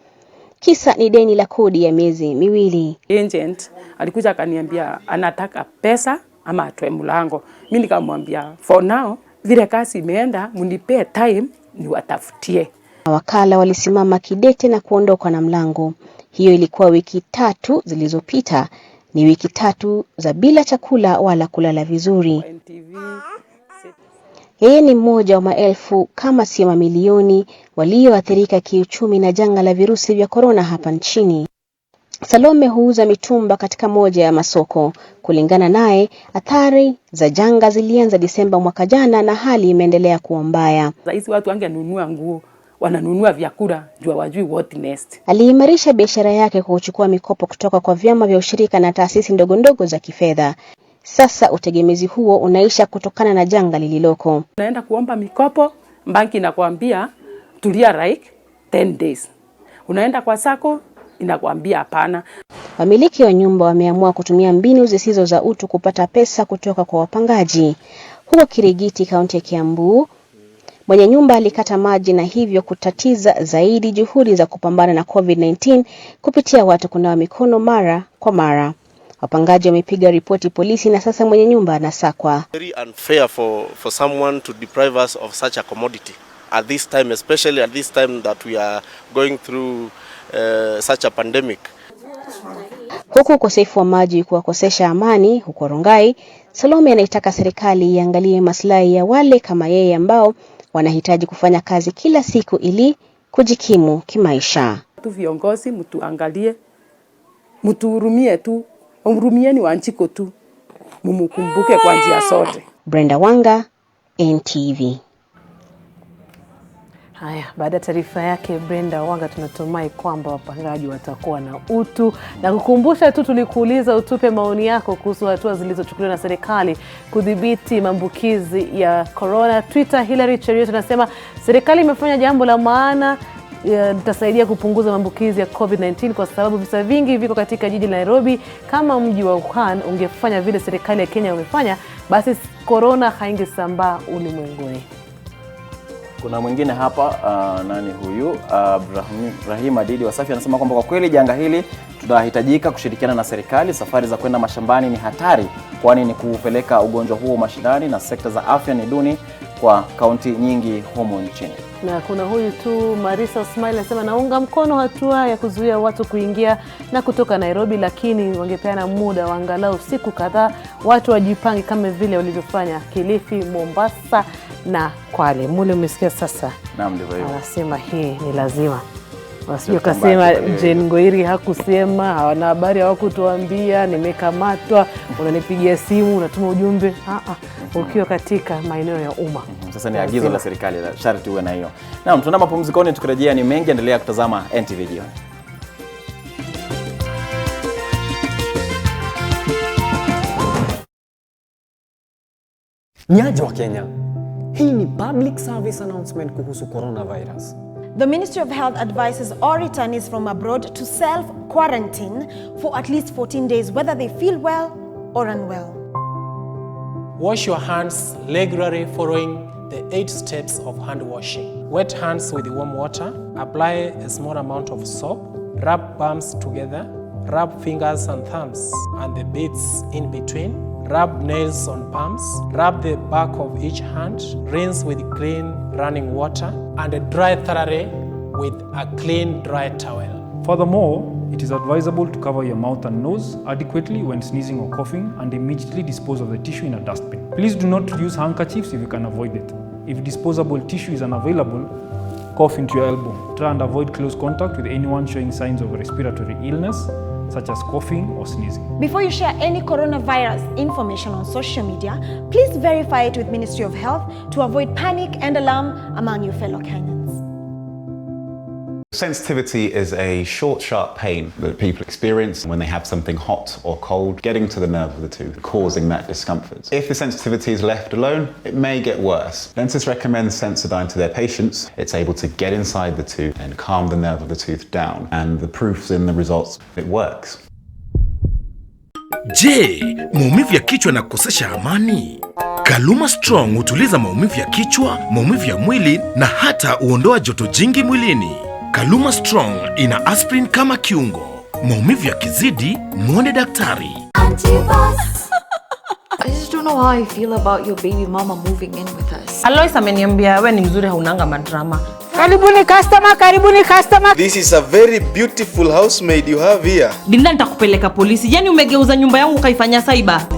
Kisa ni deni la kodi ya miezi 2. Agent alikuja akaniambia anataka pesa ama atoe mlango. Mimi nikamwambia for now vile kazi imeenda mnipe time niwatafutie. Wakala walisimama kidete na kuondoka na mlango. Hiyo ilikuwa wiki 3 zilizopita. Ni wiki 3 za bila chakula wala kulala vizuri. Yeye ni mmoja wa maelfu kama si mamilioni walioathirika kiuchumi na janga la virusi vya corona hapa nchini. Salome huuza mitumba katika moja ya masoko. Kulingana naye, athari za janga zilianza Disemba mwaka jana na hali imeendelea kuwa mbaya. Hizi watu wangenunua nguo, wananunua vyakula, jua wajui what next. Aliimarisha biashara yake kwa kuchukua mikopo kutoka kwa vyama vya ushirika na taasisi ndogo ndogo za kifedha. Sasa utegemezi huo unaisha kutokana na janga lililoko. Unaenda kuomba mikopo, banki inakwambia tulia like 10 days. Unaenda kwa sako, inakwambia hapana. Wamiliki wa nyumba wameamua kutumia mbinu zisizo za utu kupata pesa kutoka kwa wapangaji. Huko Kirigiti, kaunti ya Kiambu, mwenye nyumba alikata maji na hivyo kutatiza zaidi juhudi za kupambana na COVID-19 kupitia watu kunawa mikono mara kwa mara. Wapangaji wamepiga ripoti polisi na sasa mwenye nyumba anasakwa. Very unfair for someone to deprive us of such a commodity at this time, especially at this time that we are going through such a pandemic. Huku ukosefu wa maji kuwakosesha amani huko Rongai, Salome anaitaka serikali iangalie maslahi ya wale kama yeye ambao wanahitaji kufanya kazi kila siku ili kujikimu kimaisha. Tu viongozi mtuangalie, mtuhurumie tu, mhurumieni wanchiko tu, mumukumbuke kwa njia zote. Brenda Wanga, NTV. Haya, baada ya taarifa yake Brenda Wanga, tunatumai kwamba wapangaji watakuwa na utu. Na kukumbusha tu, tulikuuliza utupe maoni yako kuhusu hatua zilizochukuliwa na serikali kudhibiti maambukizi ya corona. Twitter Hillary Cheriot anasema serikali imefanya jambo la maana, litasaidia kupunguza maambukizi ya COVID-19 kwa sababu visa vingi viko katika jiji la Nairobi. Kama mji wa Wuhan ungefanya vile serikali ya Kenya umefanya, basi corona haingesambaa ulimwenguni. Kuna mwingine hapa nani huyu Rahima Didi Wasafi anasema kwamba kwa kweli janga hili tunahitajika kushirikiana na serikali. Safari za kwenda mashambani ni hatari, kwani ni kupeleka ugonjwa huo mashinani na sekta za afya ni duni kwa kaunti nyingi humo nchini. Na kuna huyu tu Marisa Smile anasema naunga mkono hatua ya kuzuia watu kuingia na kutoka Nairobi, lakini wangepeana muda wa angalau siku kadhaa watu wajipange kama vile walivyofanya Kilifi, Mombasa na Kwale. Mule umesikia sasa. Naam, ndivyo hivyo. Anasema hii ni lazima. Wasije kasema Ngoiri hakusema, hawana habari, hawakutuambia, nimekamatwa, unanipigia simu, unatuma ujumbe. Ukiwa katika maeneo ya umma. Sasa ni agizo la serikali, sharti uwe na hiyo. Naam, tuna mapumzikoni, tukirejea ni mengi, endelea kutazama NTV Jioni. Niaje wa Kenya. Hii ni public service announcement kuhusu coronavirus. The Ministry of Health advises all returnees from abroad to self-quarantine for at least 14 days, whether they feel well or unwell. Wash your hands regularly following the 8 steps of hand washing. Wet hands with warm water. Apply a small amount of soap. Rub palms together. Rub fingers and thumbs and the bits in between. Rub nails on palms. Rub the back of each hand. Rinse with clean running water and dry thoroughly with a clean dry towel. Furthermore, it is advisable to cover your mouth and nose adequately when sneezing or coughing and immediately dispose of the tissue in a dustbin. Please do not use handkerchiefs if you can avoid it. If disposable tissue is unavailable, cough into your elbow. Try and avoid close contact with anyone showing signs of respiratory illness, such as coughing or sneezing. Before you share any coronavirus information on social media, please verify it with Ministry of Health to avoid panic and alarm among your fellow Kenyans. Sensitivity is a short, sharp pain that people experience when they have something hot or cold getting to the nerve of the tooth, causing that discomfort. If the sensitivity is left alone, it may get worse. Dentists recommend Sensodyne to their patients. It's able to get inside the tooth and calm the nerve of the tooth down, and the proof's in the results. It works. Je, maumivu ya kichwa na kukosesha amani? Kaluma Strong hutuliza maumivu ya kichwa, maumivu ya mwili na hata huondoa joto jingi mwilini. Kaluma Strong ina aspirin kama kiungo. Maumivu yakizidi, muone daktari. I just don't know how I feel about your baby mama moving in with us. Alois ameniambia wewe ni mzuri haunanga madrama. Karibuni customer. This is a very beautiful housemaid you have here. Dinda nitakupeleka polisi. Yaani umegeuza nyumba yangu ukaifanya saiba.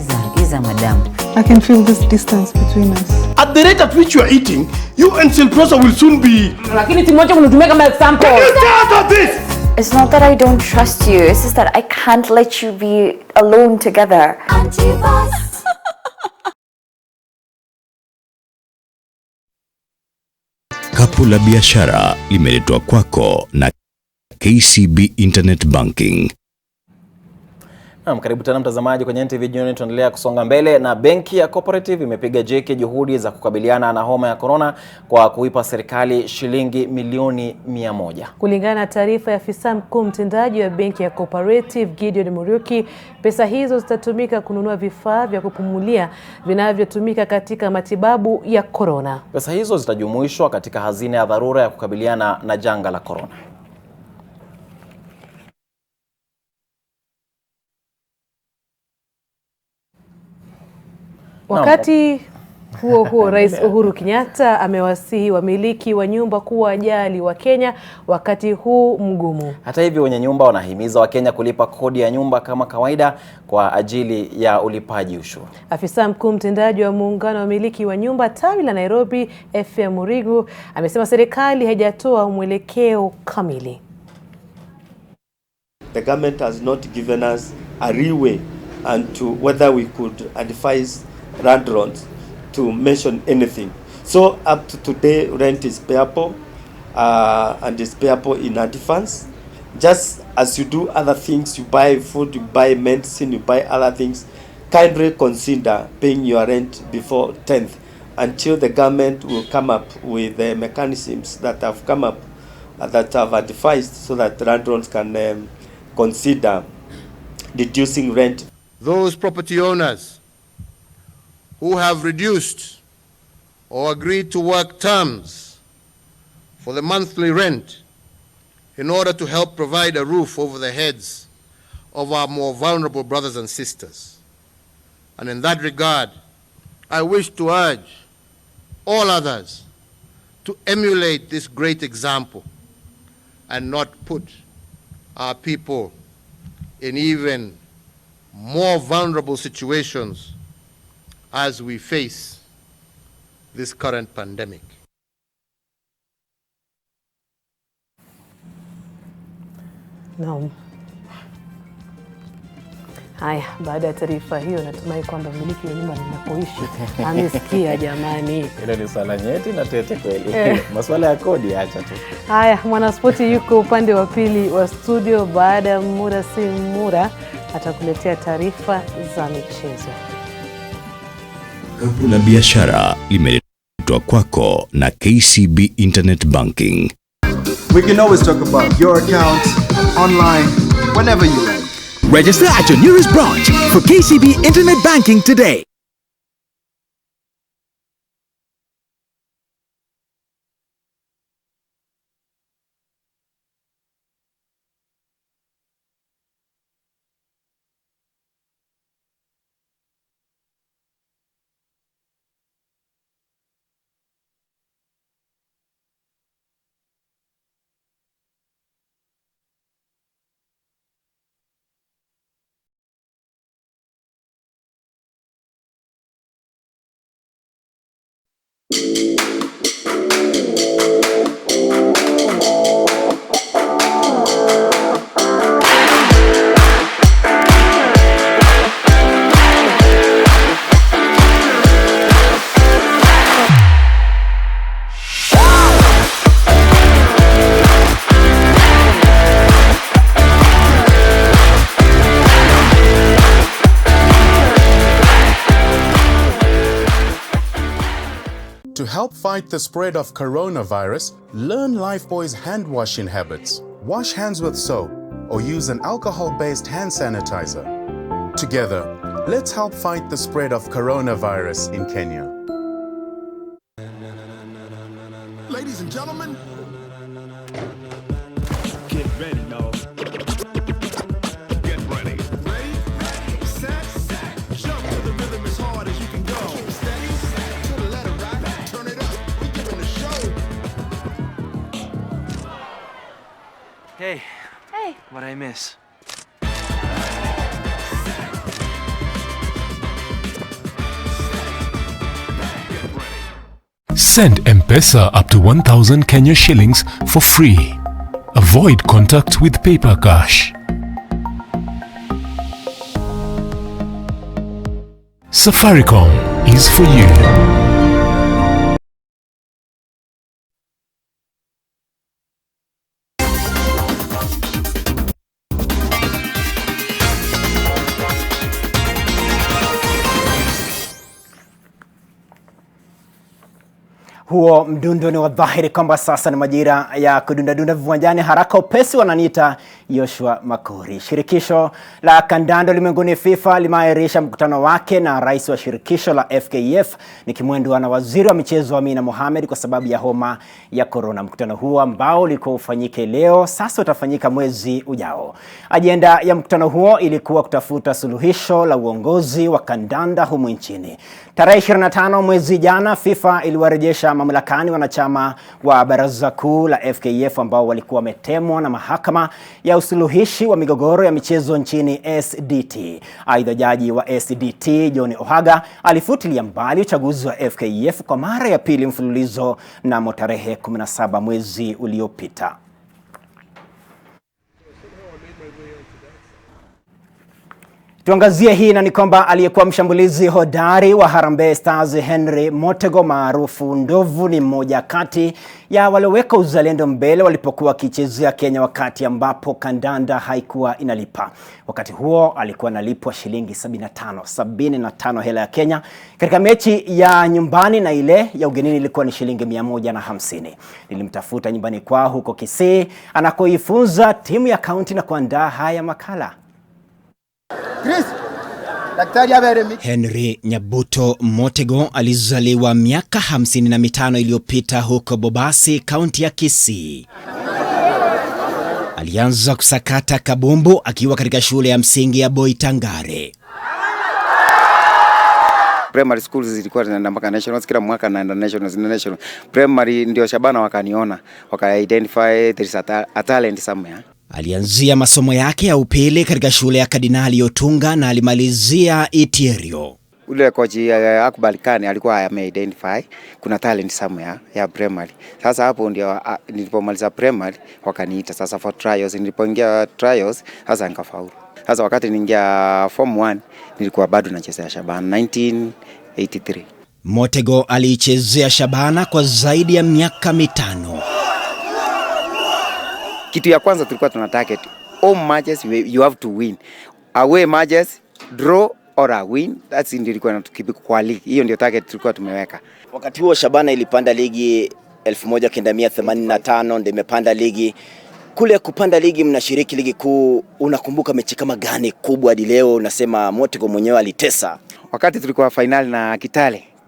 Iza madam. I can feel this distance between us. At the rate at which you are eating, you and Silprosa will soon be... Lakini timoja kunitumia kama example. Get out of this! It's not that I don't trust you. It's just that I can't let you be alone together. Kapu la biashara limeletwa kwako na KCB Internet Banking. Karibu tena mtazamaji kwenye NTV Jioni, tunaendelea kusonga mbele na benki ya Cooperative imepiga jeki juhudi za kukabiliana na homa ya corona kwa kuipa serikali shilingi milioni 100. Kulingana na taarifa ya afisa mkuu mtendaji wa benki ya Cooperative Gideon Muriuki, pesa hizo zitatumika kununua vifaa vya kupumulia vinavyotumika katika matibabu ya corona. Pesa hizo zitajumuishwa katika hazina ya dharura ya kukabiliana na janga la corona. Wakati huo Rais Uhuru Kenyatta amewasihi wamiliki wa nyumba kuwajali wa Kenya wakati huu mgumu. Hata hivyo, wenye nyumba wanahimiza Wakenya kulipa kodi ya nyumba kama kawaida kwa ajili ya ulipaji ushuru. Afisa mkuu mtendaji wa muungano wa wamiliki wa nyumba tawi la Nairobi, FM Murigu, amesema serikali haijatoa mwelekeo kamili. The government has not given us a leeway and to whether we could advise landlords to mention anything. So up to today, rent is payable and is payable in advance. Just as you do other things, you buy food, you buy medicine, you buy other things, kindly consider paying your rent before 10th until the government will come up with the mechanisms that have come up, that have advised so that landlords can consider reducing rent. Those property owners who have reduced or agreed to work terms for the monthly rent in order to help provide a roof over the heads of our more vulnerable brothers and sisters. And in that regard, I wish to urge all others to emulate this great example and not put our people in even more vulnerable situations as we face this current pandemic. Naam. Haya, baada ya taarifa hiyo natumai kwamba mmiliki wa nyumba ninapoishi amesikia jamani. Ile ni swala nyeti na tete kweli. Masuala ya kodi acha tu. Haya, mwanaspoti yuko upande wa pili wa studio. Baada ya muda si muda atakuletea taarifa za michezo. Kapu la biashara limeletwa kwako na KCB Internet Banking. We can always talk about your account online whenever you like. Register at your nearest branch for KCB Internet Banking today. To help fight the spread of coronavirus, learn Lifebuoy's hand washing habits. Wash hands with soap or use an alcohol-based hand sanitizer. Together, let's help fight the spread of coronavirus in Kenya. Ladies and gentlemen, get ready now. Get ready. Ready, set, jump to the rhythm as hard as you can go. Steady, to the letter right, turn it up, we giving the show. Hey. Hey. What'd I miss? Send M-Pesa up to 1,000 Kenya shillings for free. Avoid contact with paper cash. Safaricom is for you. Huo mdundo ni wa dhahiri kwamba sasa ni majira ya kudunda viwanjani haraka upesi. Wananiita Joshua Makori. Shirikisho la kandanda ulimwenguni FIFA limeahirisha mkutano wake na rais wa shirikisho la FKF nikimwendwa na waziri wa michezo Amina Mohamed kwa sababu ya homa ya corona. Mkutano huo ambao ulikuwa ufanyike leo sasa utafanyika mwezi ujao. Ajenda ya mkutano huo ilikuwa kutafuta suluhisho la uongozi wa kandanda humu nchini. Tarehe 25 mwezi jana FIFA iliwarejesha mamlakani wanachama wa baraza kuu la FKF ambao walikuwa wametemwa na mahakama ya usuluhishi wa migogoro ya michezo nchini SDT. Aidha, jaji wa SDT Jioni Ohaga alifutilia mbali uchaguzi wa FKF kwa mara ya pili mfululizo mnamo tarehe 17 mwezi uliopita. Tuangazie hii na ni kwamba aliyekuwa mshambulizi hodari wa Harambee Stars Henry Motego maarufu Ndovu ni mmoja kati ya walioweka uzalendo mbele walipokuwa wakichezea Kenya wakati ambapo kandanda haikuwa inalipa. Wakati huo alikuwa analipwa shilingi 75 hela ya Kenya. Katika mechi ya nyumbani na ile ya ugenini ilikuwa ni shilingi 150. Nilimtafuta nyumbani kwao huko Kisii anakoifunza timu ya kaunti na kuandaa haya makala. Chris, Henry Nyabuto Motego alizaliwa miaka 55 iliyopita huko Bobasi, kaunti ya Kisii. Alianza kusakata kabumbu akiwa katika shule ya msingi ya Boitangare. Primary schools zilikuwa zinaenda mpaka nationals, kila mwaka naenda national. Primary ndio Shabana wakaniona, waka-identify there is a talent somewhere. Alianzia masomo yake ya upili katika shule ya Kardinali Otunga na alimalizia Itirio. Ule kochi akubalikani alikuwa ame-identify kuna talent somewhere ya primary. Sasa hapo ndio nilipomaliza primary wakaniita sasa for trials. Nilipoingia trials sasa nikafaulu. Sasa wakati niingia form 1 nilikuwa bado nachezea Shabana 1983. Motego alichezea Shabana kwa zaidi ya miaka 5. Kitu ya kwanza tulikuwa tuna target home matches you have to win. Away matches draw or a win. That's ndio ilikuwa inatukipa kwa ligi. Hiyo ndio target tulikuwa tumeweka. Wakati huo Shabana ilipanda ligi 1985 ndio imepanda ligi. Kule kupanda ligi, mnashiriki ligi kuu, unakumbuka mechi kama gani kubwa hadi leo unasema Motego mwenyewe alitesa? Wakati tulikuwa final na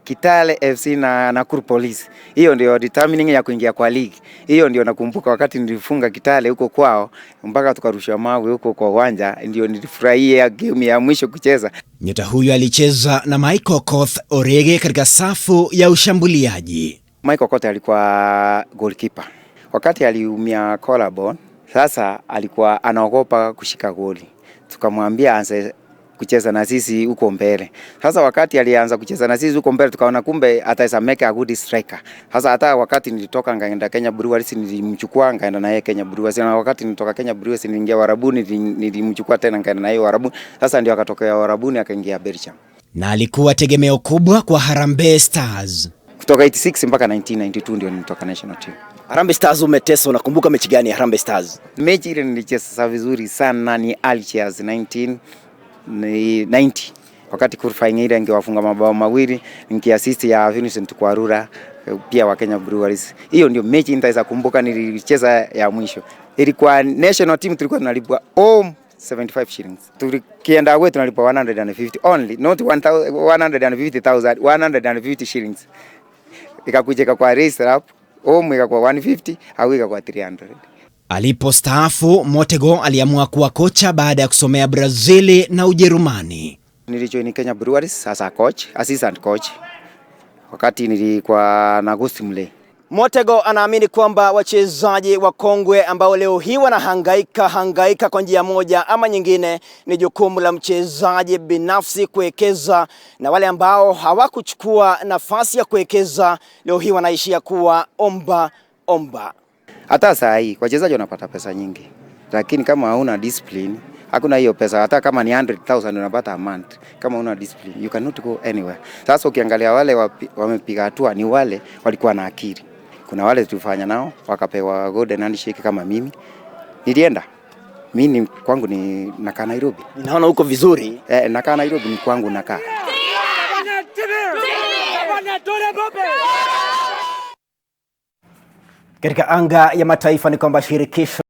Kitale FC na Nakuru Police. Hiyo ndio determining ya kuingia kwa ligi. Hiyo ndio nakumbuka wakati nilifunga Kitale huko kwao mpaka tukarusha mawe huko kwa uwanja, ndio nilifurahia game ya mwisho kucheza. Nyota huyu alicheza na Michael Okoth Orege katika safu ya ushambuliaji. Michael Okoth alikuwa goalkeeper. Wakati aliumia collarbone, sasa alikuwa anaogopa kushika goli. Tukamwambia aanze kucheza na sisi huko mbele. Sasa wakati alianza kucheza na sisi huko mbele, tukaona kumbe ataweza make a good striker. Sasa hata wakati nilitoka ngaenda Kenya Brewers, nilimchukua ngaenda na yeye Kenya Brewers. Na wakati nilitoka Kenya Brewers niliingia Warabuni, nilimchukua tena ngaenda na yeye Warabuni. Sasa ndio akatokea Warabuni akaingia Belgium. Na alikuwa tegemeo kubwa kwa Harambee Stars. Kutoka 86 mpaka 1992 ndio nilitoka national team. Harambee Stars umetesa, unakumbuka mechi gani ya Harambee Stars? Mechi ile nilicheza vizuri sana ni Algiers 1990. Wakati qualifying ile angewafunga mabao mawili, nikiassist ya Vincent Kwarura pia wa Kenya Brewers. Hiyo ndio mechi nitaweza kumbuka nilicheza ya mwisho. Ilikuwa national team, tulikuwa tunalipwa 75 shillings. Tukienda wetu tunalipwa 150 only, not 150,000, 150 shillings. Ikakujeka kwa race rap, ikakuwa 150 au ikakuwa 300. Alipostaafu, Motego aliamua kuwa kocha baada ya kusomea Brazili na Ujerumani. Nilijoin Kenya Brewers as a coach, assistant coach. Wakati nilikuwa na Agosti Mle. Motego anaamini kwamba wachezaji wakongwe ambao leo hii wanahangaika kwa njia moja ama nyingine, ni jukumu la mchezaji binafsi kuwekeza, na wale ambao hawakuchukua nafasi ya kuwekeza leo hii wanaishia kuwa omba. Hata saa hii wachezaji wanapata pesa nyingi, lakini kama hauna discipline, hakuna hiyo pesa. Hata kama ni 100,000 unapata a month, kama una discipline you cannot go anywhere. Sasa ukiangalia wale wamepiga hatua ni wale walikuwa na akili. Kuna wale tulifanya nao wakapewa golden handshake kama mimi. Nilienda. Mimi kwangu ni nakaa Nairobi. Ninaona uko vizuri. Nakaa Nairobi, ni kwangu nakaa. Katika anga ya mataifa ni kwamba shirikisho